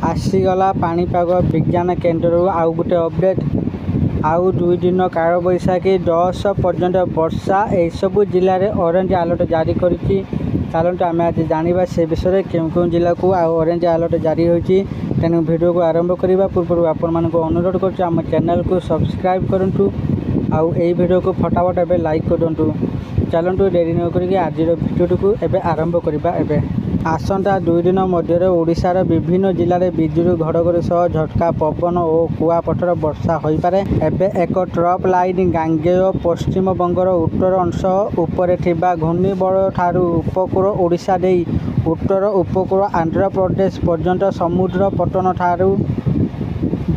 आसीगला पाणीपाग विज्ञान केन्द्र आउ गोटे अपडेट आउ 2 दिन कालबैशाखी 10 पर्यंत वर्षा यह सब जिले में ऑरेंज अलर्ट जारी करिछि। चलते आम आज जाना से विषय क्यों जिला को ऑरेंज अलर्ट जारी होती तेणु वीडियो को आरंभ करने पूर्व आपण मानक अनुरोध कर आम चैनल को सब्सक्राइब करूँ आउ यही वीडियो को फटाफट एवं लाइक करूँ। चलतु डेरी न करी आज वीडियो को एवं आरंभ करवा। आसंता 2 दिन मध्य ओडिशार विभिन्न जिले में बिजुली घड़घड़ी सह झटका पवन और कुआपथर वर्षा हो पारे। एबे एक ट्रफ लाइन गांगेय पश्चिम बंगर उत्तर अंश उपर थिबा घूर्णिबलय ठारू उपकूल ओडिशा दे उत्तर उपकूल आंध्र प्रदेश पर्यंत समुद्र पतन ठारू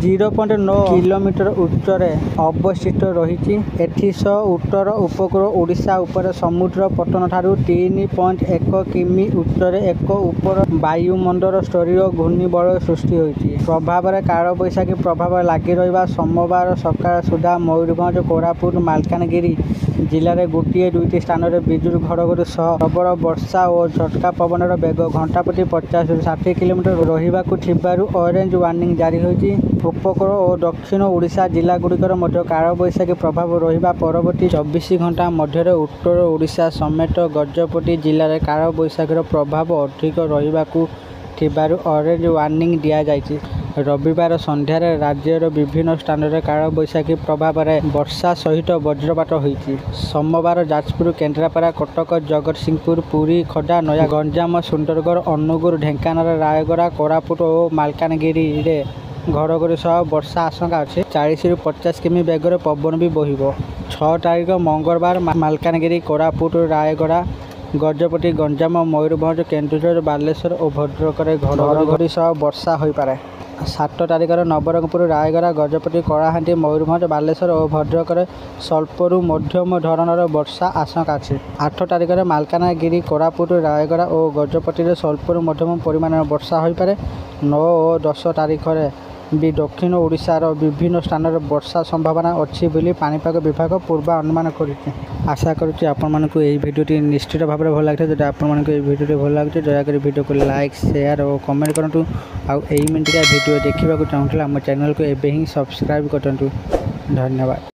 0.9 किलोमीटर उच्चरे अवस्थित रही। एथिस उत्तर उपकूल ओडिशा उपर समुद्र पतन ठारू 3.1 किमी उच्चरे एक उपर वायुमंडल स्तरीय घूर्णिबलय सृष्टि होती। प्रभाव में कालबैशाखी प्रभाव लगी रहा। सोमवार सकाळ सुधा मयूरभंज कोरापुट मालकानगिरी जिले में गोटे 2टी स्थान में बिजुली घड़घड़ी सह प्रबल वर्षा और झटका पवन बेग घंटा प्रति 50 ରୁ 60 किलोमीटर रही ऑरेंज वार्निंग जारी होती। उपकूल और दक्षिण ओडिशा जिला गुड़िकर मध्य कालबैशाखी प्रभाव रहिबा परवर्ती 24 घंटा मध्य उत्तर ओडिशा समेत गजपति जिले में कालबैशाखीर प्रभाव अधिक रहिबाकु थिबारु ऑरेंज वार्निंग दिया जायछि। रविवार संध्यार राज्यर विभिन्न स्थान में कालबैशाखी प्रभाव में वर्षा सहित वज्रपात होती। सोमवार जाजपुर केन्द्रापड़ा कटक जगतसिंहपुर पुरी खड्डा नया गंजाम सुंदरगढ़ अनुगुर ढेंकानाल रायगड़ा कोरापुट और मालकानगिरी रे घड़घड़ी सह वर्षा आशंका अच्छे। 40 ରୁ 50 किमी बेगर पवन भी बहिब। 6 तारीख मंगलवार मालकानगिरी कोरापुट रायगड़ा गजपति गंजाम मयूरभंज केन्दुझर बालेश्वर और भद्रक घड़घड़ी सह वर्षा हो पारे। 7 तारीख नवरंगपुर रायगड़ा गजपति कलाहांडी मयूरभंज बालेश्वर और भद्रक स्वल्परू मध्यम धरणर वर्षा आशंका अच्छे। 8 तारीख मालकानगिरी कोरापुट रायगड़ा और गजपति स्वल्परू मध्यम परिमाण वर्षा हो पारे। 9 और 10 तारीख भी दक्षिण ओडिशार विभिन्न स्थान में वर्षा संभावना अच्छी बोली पाणीपाग विभाग पूर्वानुमान करिछि। आशा करुच्ची आपण मानक यही भिडियोटी निश्चित भाव में भल लगे। जब आपण मानक भिडियोटी भल लगे दयाकोरी भिडियो को लाइक शेयर और कमेंट करूँ। आउ यही मिनटिया भिडियो देखा चाहूँ आम चैनल को एवं ही सब्सक्राइब करूँ। धन्यवाद।